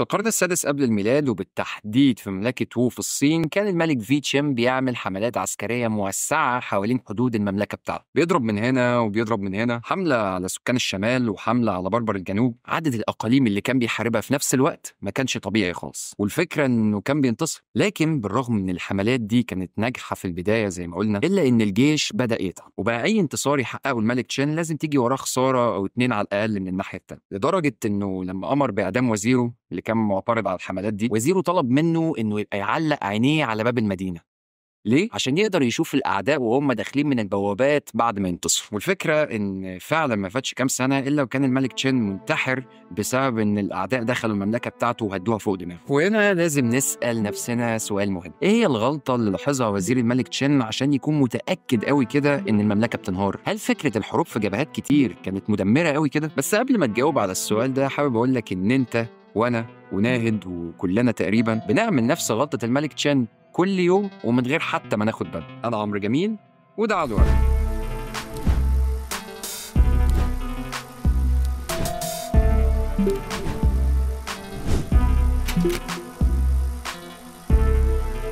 في القرن السادس قبل الميلاد وبالتحديد في مملكة وو في الصين، كان الملك في تشين بيعمل حملات عسكرية موسعة حوالين حدود المملكة بتاعته، بيضرب من هنا وبيضرب من هنا، حملة على سكان الشمال وحملة على بربر الجنوب. عدد الأقاليم اللي كان بيحاربها في نفس الوقت ما كانش طبيعي خالص، والفكرة إنه كان بينتصر. لكن بالرغم من الحملات دي كانت ناجحة في البداية زي ما قلنا، إلا إن الجيش بدأ يتعب، وبقى أي انتصار يحققه الملك تشين لازم تيجي وراه خسارة أو اتنين على الأقل من الناحية التانية، لدرجة إنه لما أمر بإعدام وزيره اللي كان معترض على الحملات دي، وزيره طلب منه إنه يبقى يعلق عينيه على باب المدينة. ليه؟ عشان يقدر يشوف الأعداء وهم داخلين من البوابات بعد ما ينتصروا. والفكرة إن فعلا ما فاتش كام سنة إلا وكان الملك تشين منتحر بسبب إن الأعداء دخلوا المملكة بتاعته وهدوها فوق دماغه. وهنا لازم نسأل نفسنا سؤال مهم، إيه هي الغلطة اللي لاحظها وزير الملك تشين عشان يكون متأكد قوي كده إن المملكة بتنهار؟ هل فكرة الحروب في جبهات كتير كانت مدمرة قوي كده؟ بس قبل ما تجاوب على السؤال ده، حابب أقول لك إن أنت وأنا وناهد وكلنا تقريبا بنعمل نفس غلطة الملك تشين كل يوم ومن غير حتى ما ناخد بالنا. أنا عمرو جميل وده عدوان.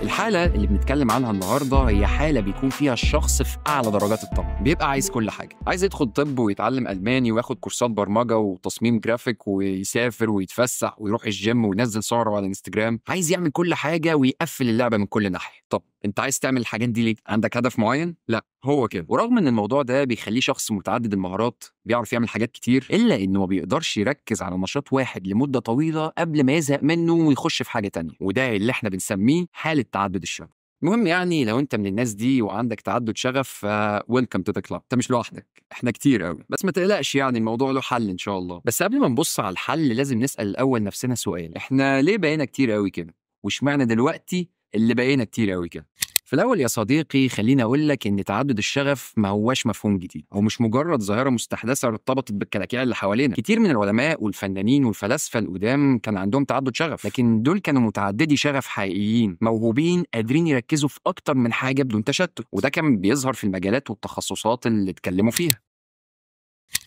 الحالة اللي بنتكلم عنها النهاردة هي حالة بيكون فيها الشخص في أعلى درجات الطمع، بيبقى عايز كل حاجة، عايز يدخل طب ويتعلم ألماني وياخد كورسات برمجة وتصميم جرافيك ويسافر ويتفسح ويروح الجيم وينزل صوره على الانستجرام، عايز يعمل كل حاجة ويقفل اللعبة من كل ناحية. طب انت عايز تعمل الحاجات دي ليه؟ عندك هدف معين؟ لا، هو كده. ورغم ان الموضوع ده بيخليه شخص متعدد المهارات، بيعرف يعمل حاجات كتير، الا انه ما بيقدرش يركز على نشاط واحد لمدة طويلة قبل ما يزهق منه ويخش في حاجة تانية، وده اللي احنا بنسميه حالة تعدد الشغف. المهم يعني لو انت من الناس دي وعندك تعدد شغف، ويلكم تو ذا كلاب، انت مش لوحدك، احنا كتير قوي. بس ما تقلقش، يعني الموضوع له حل ان شاء الله. بس قبل ما نبص على الحل لازم نسأل الاول نفسنا سؤال، احنا ليه بقينا كتير قوي كده؟ واشمعنى دلوقتي اللي بقينا كتير قوي كده؟ في الأول يا صديقي خليني أقول لك إن تعدد الشغف ما هواش مفهوم جديد، هو مش مجرد ظاهرة مستحدثة ارتبطت بالكلاكيع اللي حوالينا. كتير من العلماء والفنانين والفلاسفة القدام كان عندهم تعدد شغف، لكن دول كانوا متعددي شغف حقيقيين، موهوبين، قادرين يركزوا في أكتر من حاجة بدون تشتت، وده كان بيظهر في المجالات والتخصصات اللي اتكلموا فيها.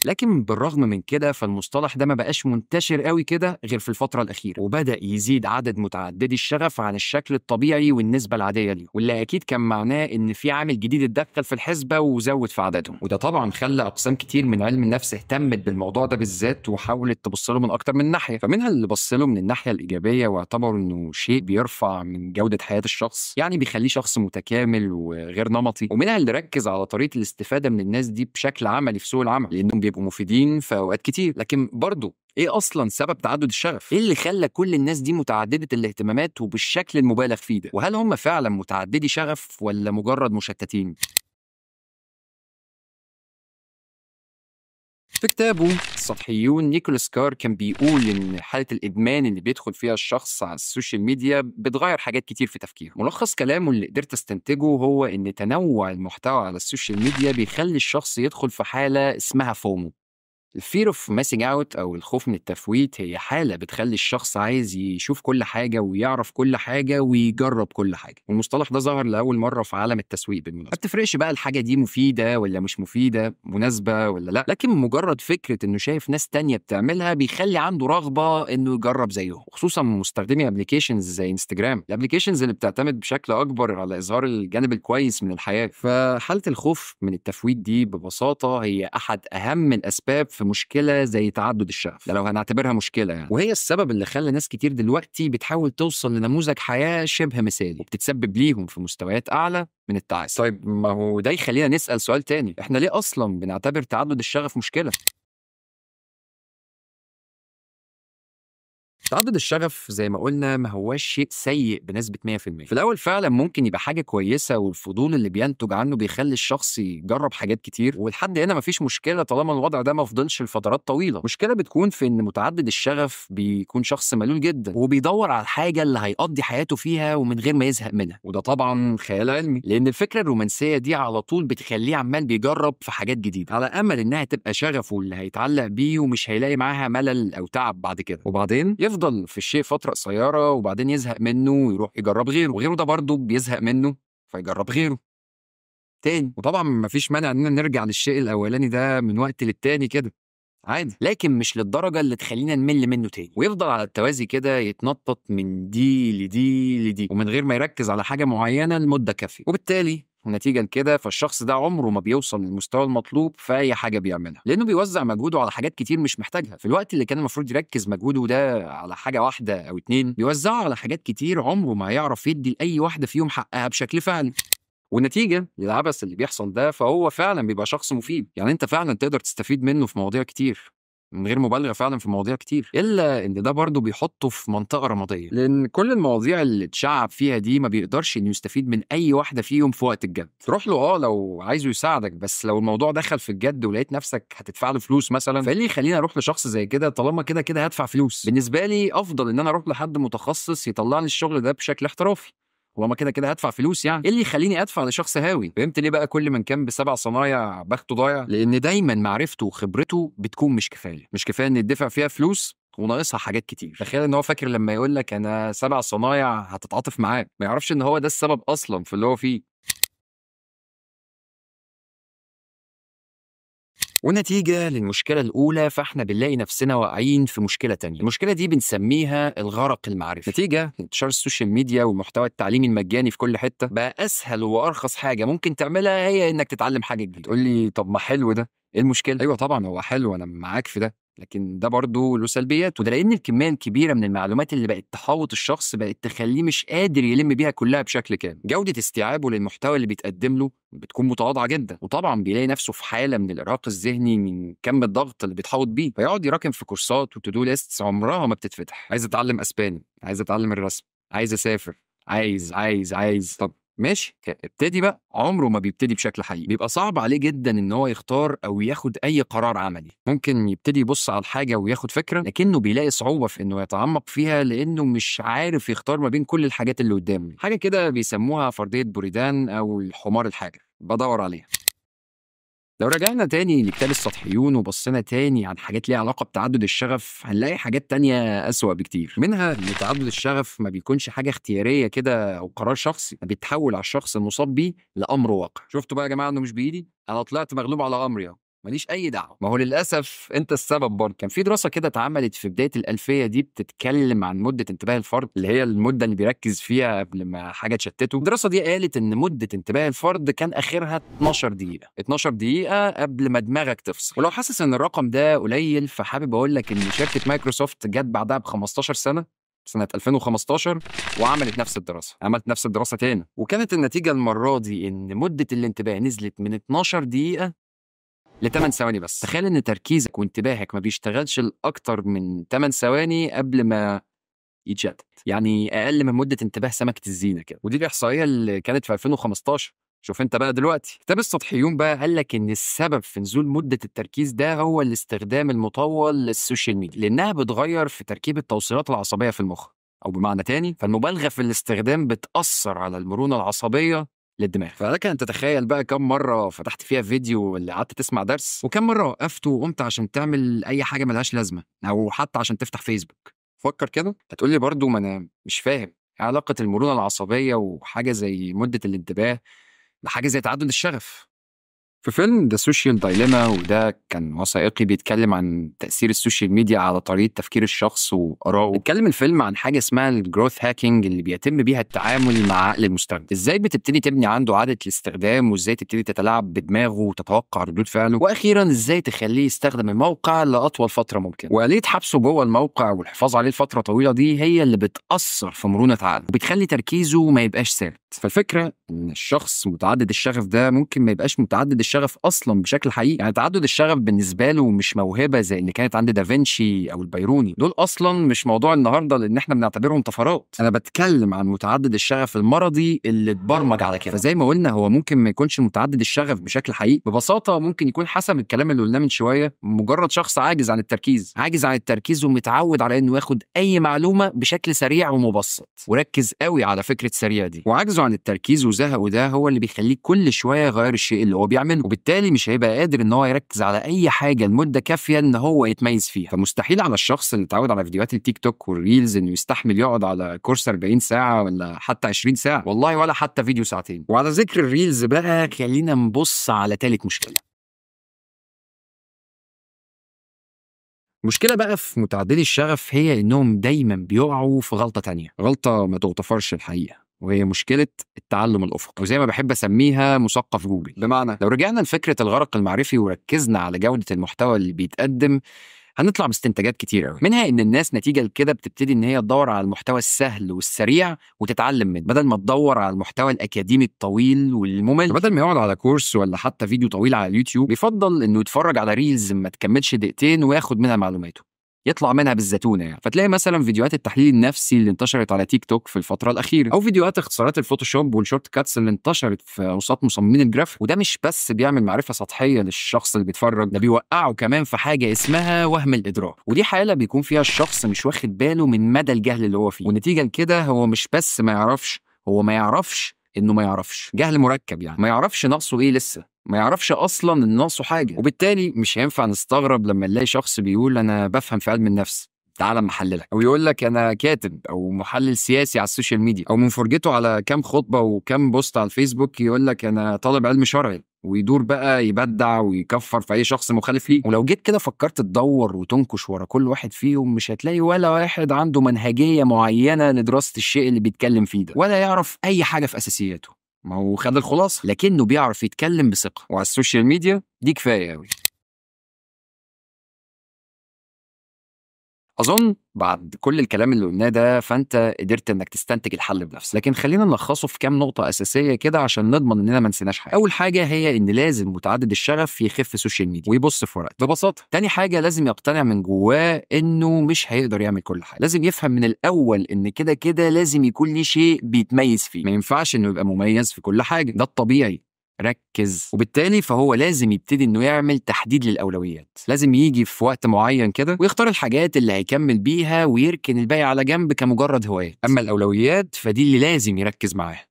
لكن بالرغم من كده فالمصطلح ده ما بقاش منتشر قوي كده غير في الفترة الأخيرة، وبدأ يزيد عدد متعددي الشغف عن الشكل الطبيعي والنسبة العادية ليه، واللي أكيد كان معناه إن في عامل جديد اتدخل في الحسبة وزود في عددهم. وده طبعا خلى أقسام كتير من علم النفس اهتمت بالموضوع ده بالذات وحاولت تبص له من أكتر من ناحية. فمنها اللي بص له من الناحية الإيجابية واعتبروا إنه شيء بيرفع من جودة حياة الشخص، يعني بيخليه شخص متكامل وغير نمطي، ومنها اللي ركز على طريقة الاستفادة من الناس دي بشكل عملي في سوق العمل، لأنهم بيبقوا مفيدين في اوقات كتير. لكن برضه ايه اصلا سبب تعدد الشغف؟ ايه اللي خلى كل الناس دي متعدده الاهتمامات وبالشكل المبالغ فيه ده؟ وهل هم فعلا متعددي شغف ولا مجرد مشتتين؟ في كتابه السطحيون نيكولاس كار كان بيقول إن حالة الإدمان اللي بيدخل فيها الشخص على السوشيال ميديا بتغير حاجات كتير في تفكيره. ملخص كلامه اللي قدرت استنتجه هو إن تنوع المحتوى على السوشيال ميديا بيخلي الشخص يدخل في حالة اسمها فومو. الفير اوف ماسينج اوت او الخوف من التفويت هي حاله بتخلي الشخص عايز يشوف كل حاجه ويعرف كل حاجه ويجرب كل حاجه. والمصطلح ده ظهر لاول مره في عالم التسويق بالمناسبه. ما بتفرقش بقى الحاجه دي مفيده ولا مش مفيده، مناسبه ولا لا، لكن مجرد فكره انه شايف ناس تانية بتعملها بيخلي عنده رغبه انه يجرب زيهم. خصوصا مستخدمي ابلكيشنز زي انستجرام، الابلكيشنز اللي بتعتمد بشكل اكبر على اظهار الجانب الكويس من الحياه. فحاله الخوف من التفويت دي ببساطه هي احد اهم الاسباب في مشكلة زي تعدد الشغف، ده لو هنعتبرها مشكلة يعني، وهي السبب اللي خلى ناس كتير دلوقتي بتحاول توصل لنموذج حياة شبه مثالي وبتتسبب ليهم في مستويات أعلى من التعاسة. طيب ما هو ده يخلينا نسأل سؤال تاني، احنا ليه أصلا بنعتبر تعدد الشغف مشكلة؟ تعدد الشغف زي ما قلنا ما هواش شيء سيء بنسبة 100%. في الأول فعلا ممكن يبقى حاجة كويسة، والفضول اللي بينتج عنه بيخلي الشخص يجرب حاجات كتير، ولحد هنا مفيش مشكلة طالما الوضع ده ما فضلش لفترات طويلة. مشكلة بتكون في إن متعدد الشغف بيكون شخص ملول جدا وبيدور على الحاجة اللي هيقضي حياته فيها ومن غير ما يزهق منها، وده طبعا خيال علمي، لأن الفكرة الرومانسية دي على طول بتخليه عمال بيجرب في حاجات جديدة على أمل إنها تبقى شغفه اللي هيتعلق بيه ومش هيلاقي معاها ملل أو تعب بعد كده، وبعدين يفضل في الشيء فترة قصيرة وبعدين يزهق منه ويروح يجرب غيره، وغيره ده برضه بيزهق منه فيجرب غيره تاني. وطبعا مفيش مانع اننا نرجع للشيء الاولاني ده من وقت للتاني كده عادي، لكن مش للدرجة اللي تخلّينا نمِل منه تاني، ويفضل على التوازي كده يتنطط من دي لدي لدي، ومن غير ما يركّز على حاجة معيّنة لمدة كافية، وبالتالي نتيجة لكده فالشخص ده عمره ما بيوصل للمستوى المطلوب في أي حاجة بيعملها، لأنه بيوزّع مجهوده على حاجات كتير مش محتاجها، في الوقت اللي كان المفروض يركّز مجهوده ده على حاجة واحدة أو 2 بيوزّعه على حاجات كتير عمره ما هيعرف يدّي لأي واحدة فيهم حقها بشكل فعلي. والنتيجة للعبث اللي بيحصل ده فهو فعلًا بيبقى شخص مفيد، يعني أنت فعلًا تقدر تستفيد منه في مواضيع كتير، من غير مبالغة فعلًا في مواضيع كتير، إلا إن ده برضه بيحطه في منطقة رمادية، لأن كل المواضيع اللي اتشعّب فيها دي ما بيقدرش إنه يستفيد من أي واحدة فيهم في وقت الجد، روح له لو عايزه يساعدك، بس لو الموضوع دخل في الجد ولقيت نفسك هتدفع له فلوس مثلًا، فإيه اللي يخلّيني أروح لشخص زي كده طالما كده هادفع فلوس؟ بالنسبة لي أفضل إن أنا أروح لحد متخصص يطلّع لي الشغل ده بشكل احترافي. طالما كده هادفع فلوس يعني، إيه اللي يخلّيني أدفع لشخص هاوي؟ فهمت ليه بقى كل من كان ب7 صنايع بخته ضايع؟ لإن دايمًا معرفته وخبرته بتكون مش كفاية، مش كفاية إن يتدفع فيها فلوس وناقصها حاجات كتير. تخيل إن هو فاكر لمّا يقول لك أنا 7 صنايع هتتعاطف معاه، ما يعرفش إن هو ده السبب أصلًا في اللي هو فيه. ونتيجة للمشكلة الأولى فإحنا بنلاقي نفسنا واقعين في مشكلة تانية، المشكلة دي بنسميها الغرق المعرفي. نتيجة لانتشار السوشيال ميديا والمحتوى التعليمي المجاني في كل حتة بقى أسهل وأرخص حاجة ممكن تعملها هي إنك تتعلم حاجة جديدة. تقول لي طب ما حلو ده، إيه المشكلة؟ أيوه طبعًا هو حلو أنا معاك في ده، لكن ده برضه له سلبيات، وده لأن الكمية الكبيرة من المعلومات اللي بقت تحاوط الشخص بقت تخلّيه مش قادر يلم بيها كلها بشكل كامل. جودة استيعابه للمحتوى اللي بيتقدم له بتكون متواضعة جدًا، وطبعًا بيلاقي نفسه في حالة من الإرهاق الذهني من كم الضغط اللي بيتحوط بيه، فيقعد يراكم في كورسات وTo do lists عمرها ما بتتفتح، عايز أتعلم أسباني، عايز أتعلم الرسم، عايز أسافر، عايز، طب ماشي ابتدي بقى، عمره ما بيبتدي بشكل حقيقي، بيبقى صعب عليه جدًا إن هو يختار أو ياخد أي قرار عملي، ممكن يبتدي يبُص على الحاجة وياخد فكرة، لكنه بيلاقي صعوبة في إنه يتعمق فيها لإنه مش عارف يختار ما بين كل الحاجات اللي قدامه، حاجة كده بيسموها فرضية بوريدان أو الحمار الحجري، بادوّر عليها. لو رجعنا تاني لكتاب السطحيون وبصينا تاني عن حاجات ليها علاقة بتعدد الشغف هنلاقي حاجات تانية أسوأ بكتير، منها إن تعدد الشغف ما بيكونش حاجة اختيارية كده أو قرار شخصي، بيتحول على الشخص المصاب بيه لأمر واقع. شفتوا بقى يا جماعة إنه مش بإيدي؟ أنا طلعت مغلوب على أمري أهو، ماليش أي دعوة. ما هو للأسف أنت السبب برضه. كان في دراسة كده اتعملت في بداية الألفية دي بتتكلم عن مدة انتباه الفرد اللي هي المدة اللي بيركز فيها قبل ما حاجة تشتته. الدراسة دي قالت إن مدة انتباه الفرد كان آخرها 12 دقيقة، 12 دقيقة قبل ما دماغك تفصل. ولو حاسس إن الرقم ده قليل فحابب أقول لك إن شركة مايكروسوفت جت بعدها ب 15 سنة، سنة 2015 وعملت نفس الدراسة، عملت نفس الدراسة تاني، وكانت النتيجة المرة دي إن مدة الانتباه نزلت من 12 دقيقة ل8 ثواني بس. تخيل إن تركيزك وانتباهك ما بيشتغلش لأكتر من 8 ثواني قبل ما يتشتت، يعني أقل من مدة انتباه سمكة الزينة كده، ودي الإحصائية اللي كانت في 2015. شوف أنت بقى دلوقتي. كتاب السطحيون بقى قال لك إن السبب في نزول مدة التركيز ده هو الاستخدام المطول للسوشيال ميديا، لأنها بتغير في تركيب التوصيلات العصبية في المخ، أو بمعنى تاني فالمبالغة في الاستخدام بتأثر على المرونة العصبية للدماغ. فلك أن تتخيل بقى كم مرة فتحت فيها فيديو اللي قعدت تسمع درس، وكم مرة وقفت وقمت عشان تعمل أي حاجة ملهاش لازمة، أو حتى عشان تفتح فيسبوك. فكر كده. هتقول لي برضه ما أنا مش فاهم إيه علاقة المرونة العصبية وحاجة زي مدة الانتباه بحاجة زي تعدد الشغف. في فيلم ذا سوشيال دايليما، وده كان وثائقي بيتكلم عن تأثير السوشيال ميديا على طريقة تفكير الشخص وآرائه. اتكلم الفيلم عن حاجة اسمها الجروث هاكينج اللي بيتم بيها التعامل مع عقل المستخدم، ازاي بتبتدي تبني عنده عادة الاستخدام، وازاي تبتدي تتلاعب بدماغه وتتوقع ردود فعله، واخيرا ازاي تخليه يستخدم الموقع لأطول فترة ممكنة. وآلية حبسه جوه الموقع والحفاظ عليه لفترة طويلة دي هي اللي بتأثر في مرونة عقله وبتخلي تركيزه ما يبقاش ثابت. فالفكرة إن الشخص متعدد الشغف ده ممكن ما يبقاش متعدد الشغف أصلا بشكل حقيقي، يعني تعدد الشغف بالنسبة له مش موهبة زي اللي كانت عند دافنشي أو البيروني، دول أصلا مش موضوع النهاردة لأن إحنا بنعتبرهم طفرات. أنا بتكلم عن متعدد الشغف المرضي اللي اتبرمج على كده. فزي ما قلنا هو ممكن ما يكونش متعدد الشغف بشكل حقيقي، ببساطة ممكن يكون حسب الكلام اللي قلناه من شوية مجرد شخص عاجز عن التركيز ومتعود على إنه ياخد أي معلومة بشكل سريع ومبسط، وركز قوي على فكرة سريع دي، وعجزه عن التركيز وزهقه ده هو اللي بيخليه كل شوية يغير الشيء اللي هو بيعمله، وبالتالي مش هيبقى قادر إن هو يركز على أي حاجة لمدة كافية إن هو يتميز فيها. فمستحيل على الشخص اللي اتعود على فيديوهات التيك توك والريلز إنه يستحمل يقعد على كورس 40 ساعة ولا حتى 20 ساعة، والله ولا حتى فيديو ساعتين. وعلى ذكر الريلز بقى خلينا نبص على تالت مشكلة. المشكلة بقى في متعددي الشغف هي إنهم دايما بيقعوا في غلطة تانية، غلطة ما تغتفرش الحقيقة، وهي مشكلة التعلم الأفقي، وزي ما بحب أسميها مثقف جوجل. بمعنى لو رجعنا لفكرة الغرق المعرفي وركزنا على جودة المحتوى اللي بيتقدم، هنطلع باستنتاجات كتير قوي، منها ان الناس نتيجه لكده بتبتدي ان هي تدور على المحتوى السهل والسريع وتتعلم منه، بدل ما تدور على المحتوى الاكاديمي الطويل والممل. بدل ما يقعد على كورس ولا حتى فيديو طويل على اليوتيوب، بيفضل انه يتفرج على ريلز ما تكملش دقيقتين وياخد منها معلوماته، يطلع منها بالزتونه يعني. فتلاقي مثلا فيديوهات التحليل النفسي اللي انتشرت على تيك توك في الفتره الاخيره، او فيديوهات اختصارات الفوتوشوب والشورت كاتس اللي انتشرت في اوساط مصممين الجرافيك. وده مش بس بيعمل معرفه سطحيه للشخص اللي بيتفرج، ده بيوقعه كمان في حاجه اسمها وهم الادراك، ودي حاله بيكون فيها الشخص مش واخد باله من مدى الجهل اللي هو فيه، والنتيجه لكده هو مش بس ما يعرفش، هو ما يعرفش انه ما يعرفش. جهل مركب يعني، ما يعرفش ناقصه ايه لسه، ما يعرفش اصلا ان ناقصه حاجه. وبالتالي مش هينفع نستغرب لما نلاقي شخص بيقول انا بفهم في علم النفس، تعالى محللك، او يقول لك انا كاتب او محلل سياسي على السوشيال ميديا، او من فرجته على كام خطبه وكام بوست على الفيسبوك يقول لك انا طالب علم شرعي، ويدور بقى يبدع ويكفر في اي شخص مخالف ليه. ولو جيت كده فكرت تدور وتنكش ورا كل واحد فيهم، مش هتلاقي ولا واحد عنده منهجيه معينه لدراسه الشيء اللي بيتكلم فيه ده، ولا يعرف اي حاجه في اساسياته. ما هو خد الخلاصه، لكنه بيعرف يتكلم بثقه، وعلى السوشيال ميديا دي كفايه قوي. أظن بعد كل الكلام اللي قلناه ده فأنت قدرت إنك تستنتج الحل بنفسك، لكن خلينا نلخصه في كام نقطة أساسية كده عشان نضمن إننا ما نسيناش حاجة. أول حاجة هي إن لازم متعدد الشغف يخف سوشيال ميديا ويبص في ورقته ببساطة. تاني حاجة لازم يقتنع من جواه إنه مش هيقدر يعمل كل حاجة، لازم يفهم من الأول إن كده كده لازم يكون ليه شيء بيتميز فيه، ما ينفعش إنه يبقى مميز في كل حاجة، ده الطبيعي. ركز. وبالتالي فهو لازم يبتدي انه يعمل تحديد للاولويات، لازم يجي في وقت معين كده ويختار الحاجات اللي هيكمل بيها ويركن الباقي على جنب كمجرد هوايات. اما الاولويات فدي اللي لازم يركز معاها.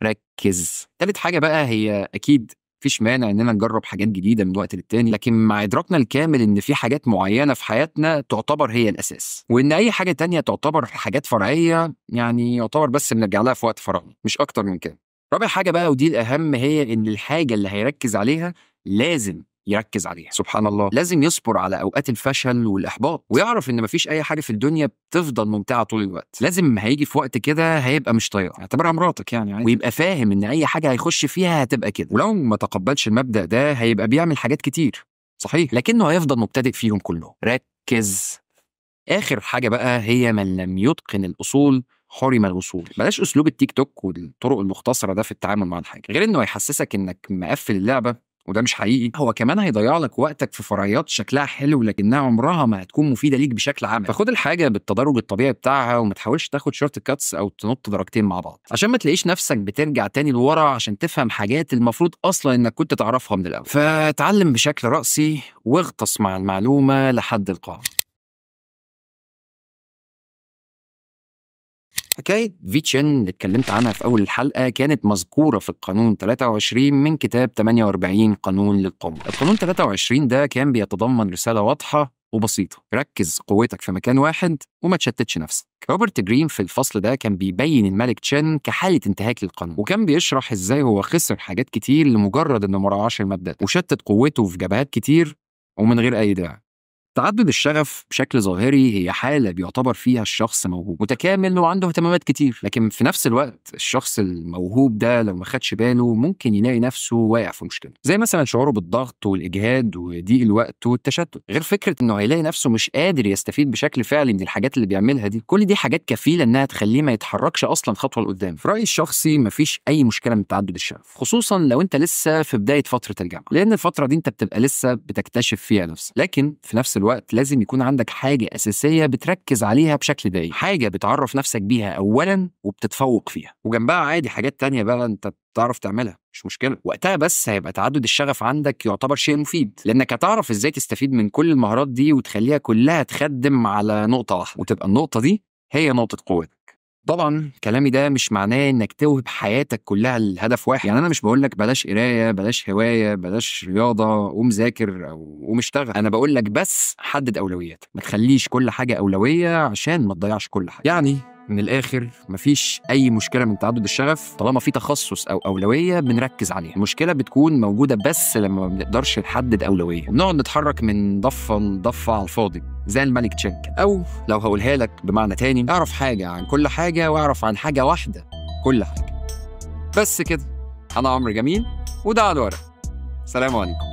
ركز. تالت حاجه بقى هي اكيد مفيش مانع اننا نجرب حاجات جديده من وقت للتاني، لكن مع ادراكنا الكامل ان في حاجات معينه في حياتنا تعتبر هي الاساس، وان اي حاجه تانية تعتبر حاجات فرعيه، يعني يعتبر بس بنرجع لها في وقت فراغنا، مش اكتر من كده. رابع حاجة بقى ودي الأهم هي إن الحاجة اللي هيركز عليها لازم يركز عليها. سبحان الله، لازم يصبر على أوقات الفشل والإحباط، ويعرف إن مفيش أي حاجة في الدنيا بتفضل ممتعة طول الوقت. لازم هيجي في وقت كده هيبقى مش طايقها، اعتبرها مراتك يعني عادي، ويبقى فاهم إن أي حاجة هيخش فيها هتبقى كده. ولو ما تقبلش المبدأ ده هيبقى بيعمل حاجات كتير صحيح، لكنه هيفضل مبتدئ فيهم كلهم. ركز. آخر حاجة بقى هي من لم يتقن الأصول حرم الوصول. بلاش أسلوب التيك توك والطرق المختصرة ده في التعامل مع الحاجة، غير إنه هيحسسك إنك مقفل اللعبة وده مش حقيقي، هو كمان هيضيع لك وقتك في فرعيات شكلها حلو لكنها عمرها ما هتكون مفيدة ليك بشكل عام. فخد الحاجة بالتدرج الطبيعي بتاعها، وما تحاولش تاخد شورت كاتس أو تنط درجتين مع بعض، عشان ما تلاقيش نفسك بترجع تاني لورا عشان تفهم حاجات المفروض أصلا إنك كنت تعرفها من الأول. فتعلم بشكل رأسي واغطس مع المعلومة لحد القاع. حكاية فيتشن اللي اتكلمت عنها في أول الحلقة كانت مذكورة في القانون 23 من كتاب 48 قانون للقوة. القانون 23 ده كان بيتضمن رسالة واضحة وبسيطة: ركز قوتك في مكان واحد وما تشتتش نفسك. روبرت جرين في الفصل ده كان بيبين الملك تشين كحالة انتهاك للقانون، وكان بيشرح ازاي هو خسر حاجات كتير لمجرد انه مراعاش المبدأ وشتت قوته في جبهات كتير ومن غير أي داعي. تعدد الشغف بشكل ظاهري هي حالة بيعتبر فيها الشخص موهوب متكامل وعنده اهتمامات كتير، لكن في نفس الوقت الشخص الموهوب ده لو ما خدش باله ممكن يلاقي نفسه واقع في مشكلة، زي مثلا شعوره بالضغط والإجهاد وضيق الوقت والتشتت، غير فكرة إنه هيلاقي نفسه مش قادر يستفيد بشكل فعلي من الحاجات اللي بيعملها دي. كل دي حاجات كفيلة إنها تخليه ما يتحركش أصلا خطوة لقدام. في رأيي الشخصي مفيش أي مشكلة من تعدد الشغف، خصوصا لو أنت لسه في بداية فترة الجامعة، لأن الفترة دي أنت بتبقى لسه بتكتشف فيها نفسك، لكن في نفس الوقت لازم يكون عندك حاجة أساسية بتركز عليها بشكل دايم، حاجة بتعرف نفسك بيها أولا وبتتفوق فيها، وجنبها عادي حاجات تانية بقى أنت بتعرف تعملها، مش مشكلة. وقتها بس هيبقى تعدد الشغف عندك يعتبر شيء مفيد، لأنك هتعرف إزاي تستفيد من كل المهارات دي وتخليها كلها تخدم على نقطة واحدة، وتبقى النقطة دي هي نقطة قوتك. طبعا كلامي ده مش معناه انك توهب حياتك كلها لهدف واحد، يعني انا مش بقولك بلاش قرايه، بلاش هوايه، بلاش رياضه، قوم ذاكر او قوم اشتغل. انا بقولك بس حدد اولوياتك، ما تخليش كل حاجه اولويه عشان ما تضيعش كل حاجه. يعني من الاخر مفيش اي مشكله من تعدد الشغف طالما في تخصص او اولويه بنركز عليها. المشكله بتكون موجوده بس لما ما بنقدرش نحدد اولويه وبنقعد نتحرك من ضفه لضفه على الفاضي. زي الملك تشينك. أو لو هقولها لك بمعنى تاني، اعرف حاجة عن كل حاجة واعرف عن حاجة واحدة كل حاجة. بس كده. أنا عمرو جميل، وده على الورق. سلام عليكم.